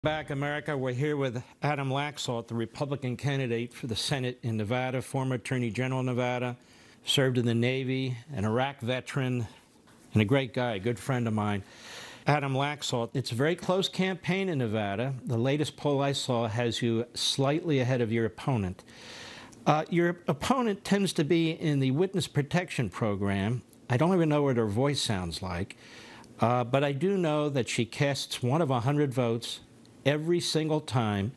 Back, America. We're here with Adam Laxalt, the Republican candidate for the Senate in Nevada, former Attorney General of Nevada, served in the Navy, an Iraq veteran, and a great guy, a good friend of mine. Adam Laxalt, it's a very close campaign in Nevada. The latest poll I saw has you slightly ahead of your opponent. Your opponent tends to be in the witness protection program. I don't even know what her voice sounds like, but I do know that she casts one of 100 votes every single time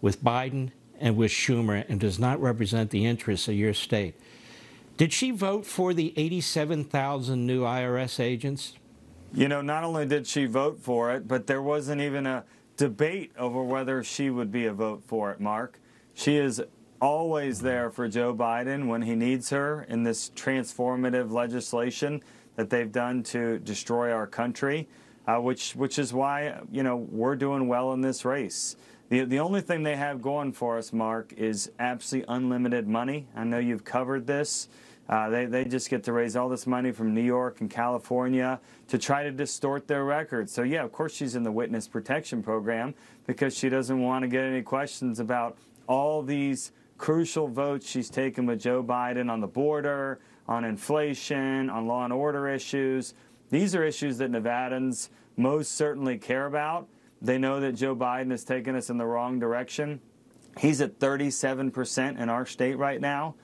with Biden and with Schumer and does not represent the interests of your state. Did she vote for the 87,000 new IRS agents? You know, not only did she vote for it, but there wasn't even a debate over whether she would be a vote for it, Mark. She is always there for Joe Biden when he needs her in this transformative legislation that they've done to destroy our country. Which is why, you know, we're doing well in this race. The only thing they have going for us, Mark, is absolutely unlimited money. I know you've covered this. They just get to raise all this money from New York and California to try to distort their record. So, yeah, of course she's in the witness protection program because she doesn't want to get any questions about all these crucial votes she's taken with Joe Biden on the border, on inflation, on law and order issues. These are issues that Nevadans most certainly care about. They know that Joe Biden has taken us in the wrong direction. He's at 37% in our state right now,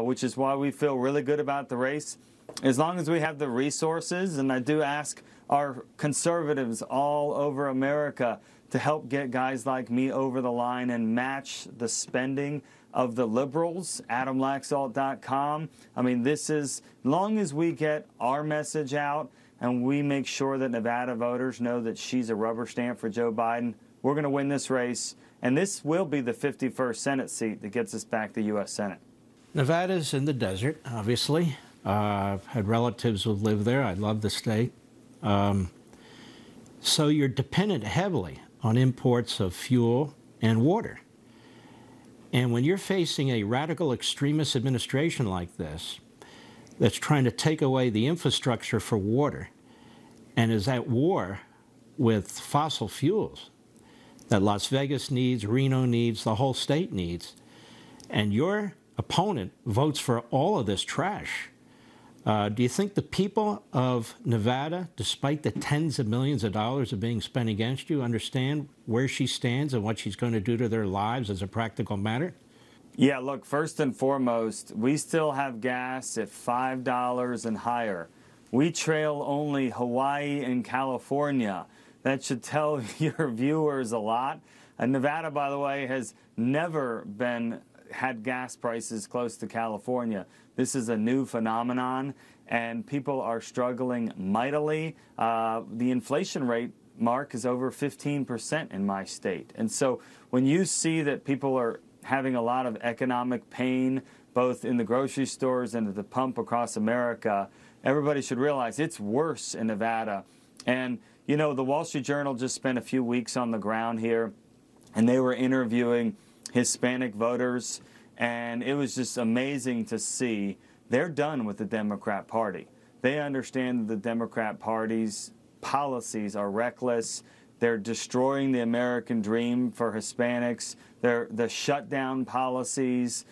which is why we feel really good about the race. As long as we have the resources, and I do ask our conservatives all over America to help get guys like me over the line and match the spending of the liberals, AdamLaxalt.com. I mean, this is, as long as we get our message out and we make sure that Nevada voters know that she's a rubber stamp for Joe Biden, we're going to win this race. And this will be the 51st Senate seat that gets us back to U.S. Senate. Nevada's in the desert, obviously. I've had relatives who live there. I love the state. So you're dependent heavily on imports of fuel and water. And when you're facing a radical extremist administration like this, that's trying to take away the infrastructure for water and is at war with fossil fuels that Las Vegas needs, Reno needs, the whole state needs, and your opponent votes for all of this trash, do you think the people of Nevada, despite the tens of millions of dollars that are being spent against you, understand where she stands and what she's going to do to their lives as a practical matter? Yeah, look, first and foremost, we still have gas at $5 and higher. We trail only Hawaii and California. That should tell your viewers a lot. And Nevada, by the way, has never had gas prices close to California. This is a new phenomenon, and people are struggling mightily. The inflation rate, Mark, is over 15% in my state. And so when you see that people are having a lot of economic pain, both in the grocery stores and at the pump across America, everybody should realize it's worse in Nevada. And, you know, the Wall Street Journal just spent a few weeks on the ground here, and they were interviewing Hispanic voters, and it was just amazing to see they're done with the Democrat Party. They understand that the Democrat Party's policies are reckless. They're destroying the American dream for Hispanics. The shutdown policies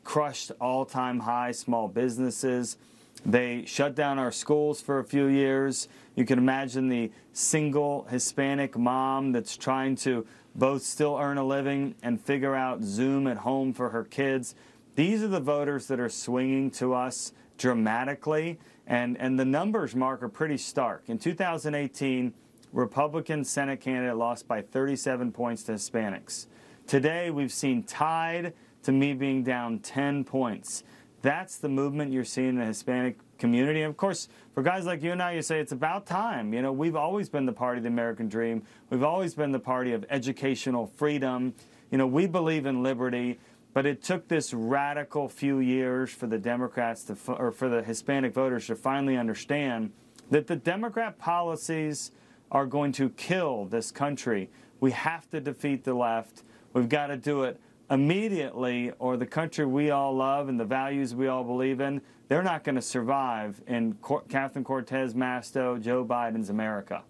crushed all-time high small businesses. They shut down our schools for a few years. You can imagine the single Hispanic mom that's trying to both still earn a living and figure out Zoom at home for her kids. These are the voters that are swinging to us dramatically. And the numbers, Mark, are pretty stark. In 2018, Republican Senate candidate lost by 37 points to Hispanics. Today, we've seen tied to me being down 10 points. That's the movement you're seeing in the Hispanic community. And of course, for guys like you and I, you say it's about time. You know, we've always been the party of the American dream. We've always been the party of educational freedom. You know, we believe in liberty, but it took this radical few years for the Democrats or for the Hispanic voters to finally understand that the Democrat policies are going to kill this country. We have to defeat the left. We've got to do it immediately, or the country we all love and the values we all believe in, they're not going to survive in Catherine Cortez Masto, Joe Biden's America.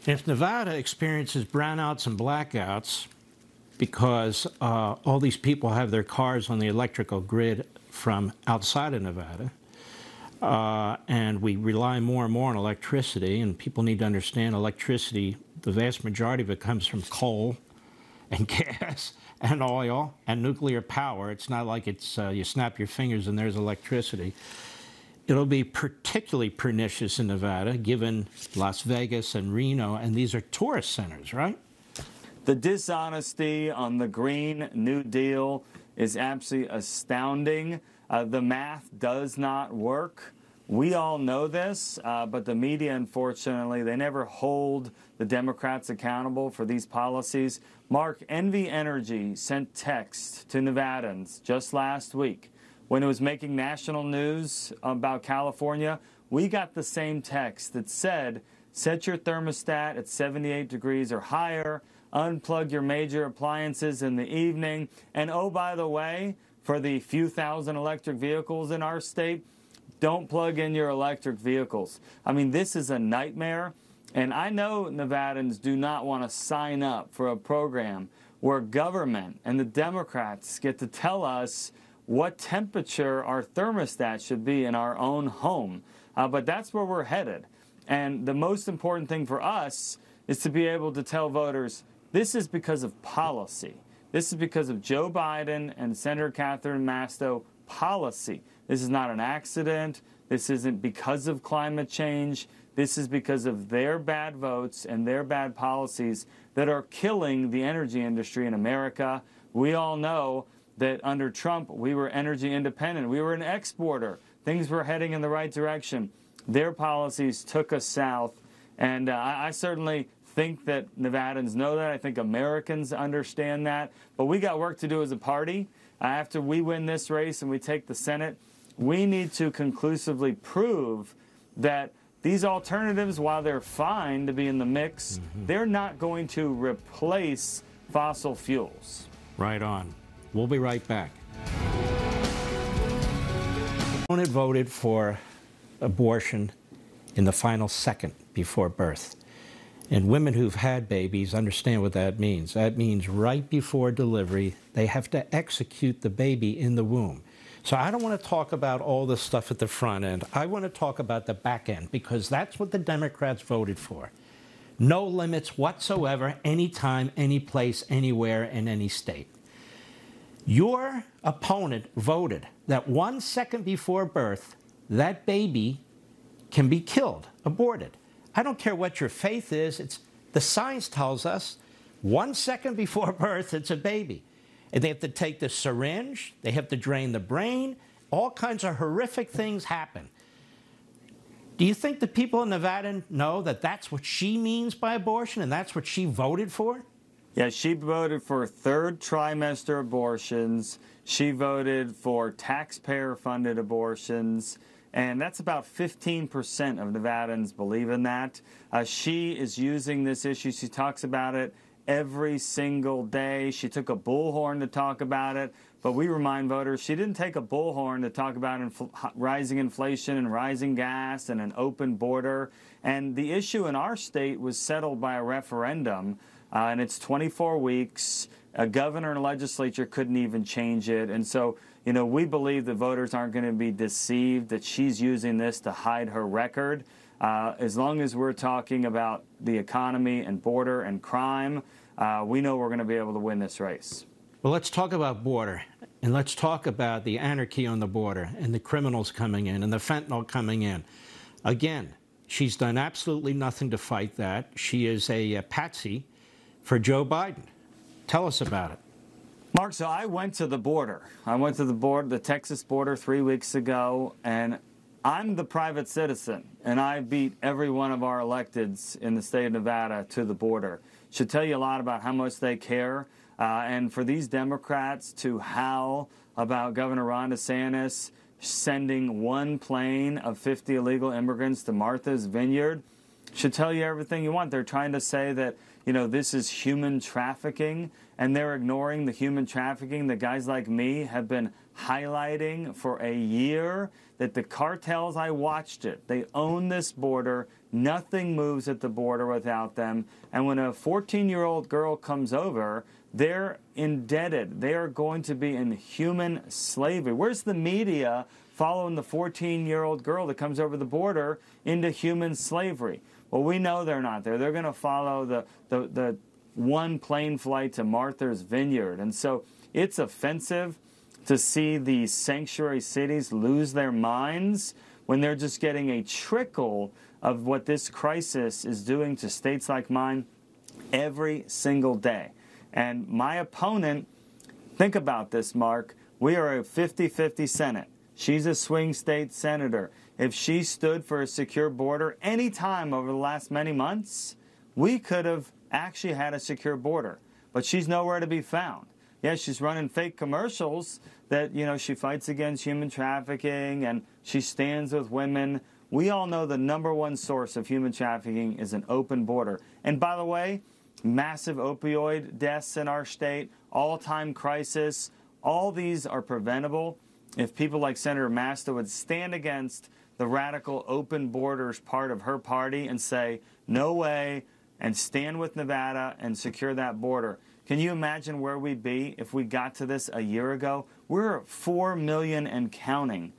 If Nevada experiences brownouts and blackouts because all these people have their cars on the electrical grid from outside of Nevada, and we rely more and more on electricity, and people need to understand electricity, the vast majority of it comes from coal and gas and oil and nuclear power. It's not like it's you snap your fingers and there's electricity. It'll be particularly pernicious in Nevada, given Las Vegas and Reno, and these are tourist centers, right? The dishonesty on the Green New Deal is absolutely astounding. The math does not work. We all know this, but the media, unfortunately, they never hold the Democrats accountable for these policies. Mark, Envy Energy sent text to Nevadans just last week. When it was making national news about California, we got the same text that said, set your thermostat at 78 degrees or higher, unplug your major appliances in the evening, and oh, by the way, for the few thousand electric vehicles in our state, don't plug in your electric vehicles. I mean, this is a nightmare, and I know Nevadans do not want to sign up for a program where government and the Democrats get to tell us what temperature our thermostat should be in our own home. But that's where we're headed. And the most important thing for us is to be able to tell voters, this is because of policy. This is because of Joe Biden and Senator Catherine Masto policy. This is not an accident. This isn't because of climate change. This is because of their bad votes and their bad policies that are killing the energy industry in America. We all know that under Trump, we were energy independent. We were an exporter. Things were heading in the right direction. Their policies took us south. And I certainly think that Nevadans know that. I think Americans understand that. But we got work to do as a party. After we win this race and we take the Senate, we need to conclusively prove that these alternatives, while they're fine to be in the mix, they're not going to replace fossil fuels. Right on. We'll be right back. Opponent voted for abortion in the final second before birth. And women who've had babies understand what that means. That means right before delivery, they have to execute the baby in the womb. So I don't want to talk about all the stuff at the front end. I want to talk about the back end, because that's what the Democrats voted for. No limits whatsoever, anytime, any place, anywhere, in any state. Your opponent voted that 1 second before birth, that baby can be killed, aborted. I don't care what your faith is. The science tells us 1 second before birth, it's a baby. And they have to take the syringe, they have to drain the brain, all kinds of horrific things happen. Do you think the people in Nevada know that that's what she means by abortion and that's what she voted for? Yeah, she voted for third trimester abortions. She voted for taxpayer-funded abortions. And that's about 15% of Nevadans believe in that. She is using this issue. She talks about it every single day. She took a bullhorn to talk about it. But we remind voters, she didn't take a bullhorn to talk about rising inflation and rising gas and an open border. And the issue in our state was settled by a referendum. And it's 24 weeks. A governor and a legislature couldn't even change it. And so, you know, we believe that voters aren't going to be deceived that she's using this to hide her record. As long as we're talking about the economy and border and crime, we know we're going to be able to win this race. Well, let's talk about border, and let's talk about the anarchy on the border and the criminals coming in and the fentanyl coming in. Again, she's done absolutely nothing to fight that. She is a patsy for Joe Biden. Tell us about it. Mark, so I went to the border. I went to the Texas border 3 weeks ago, and I'm the private citizen, and I beat every one of our electeds in the state of Nevada to the border. Should tell you a lot about how much they care. And for these Democrats to howl about Governor Ron DeSantis sending one plane of 50 illegal immigrants to Martha's Vineyard should tell you everything you want. They're trying to say that, you know, this is human trafficking, and they're ignoring the human trafficking that guys like me have been highlighting for a year, that the cartels, I watched it, they own this border, Nothing moves at the border without them. And when a 14-year-old girl comes over, they're indebted. They are going to be in human slavery. Where's the media following the 14-year-old girl that comes over the border into human slavery? Well, we know they're not there. They're going to follow the one plane flight to Martha's Vineyard. And so it's offensive to see these sanctuary cities lose their minds when they're just getting a trickle of what this crisis is doing to states like mine every single day. And my opponent, think about this, Mark. We are a 50-50 Senate. She's a swing state senator. If she stood for a secure border any time over the last many months, we could have actually had a secure border. But she's nowhere to be found. Yes, she's running fake commercials that, she fights against human trafficking and she stands with women. We all know the #1 source of human trafficking is an open border. And by the way, massive opioid deaths in our state, all-time crisis, all these are preventable if people like Senator Masta would stand against the radical open borders part of her party and say, no way, and stand with Nevada and secure that border. Can you imagine where we'd be if we got to this a year ago? We're 4 million and counting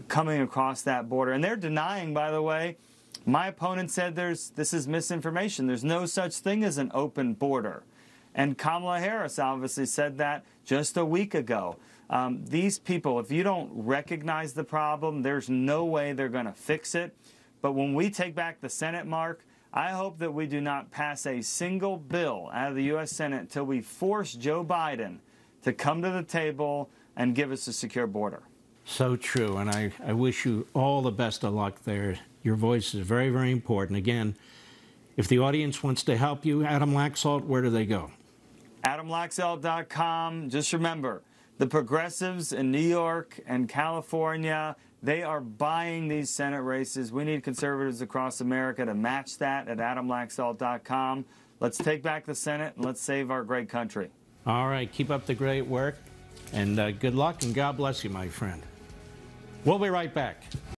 coming across that border. And they're denying, by the way, my opponent said this is misinformation. There's no such thing as an open border. And Kamala Harris obviously said that just a week ago. These people, if you don't recognize the problem, there's no way they're going to fix it. But when we take back the Senate, Mark, I hope that we do not pass a single bill out of the U.S. Senate until we force Joe Biden to come to the table and give us a secure border. So true, and I wish you all the best of luck there. Your voice is very, very important. Again, if the audience wants to help you, Adam Laxalt, where do they go? AdamLaxalt.com. Just remember, the progressives in New York and California, they are buying these Senate races. We need conservatives across America to match that at AdamLaxalt.com. Let's take back the Senate and let's save our great country. All right, keep up the great work, and good luck, and God bless you, my friend. We'll be right back.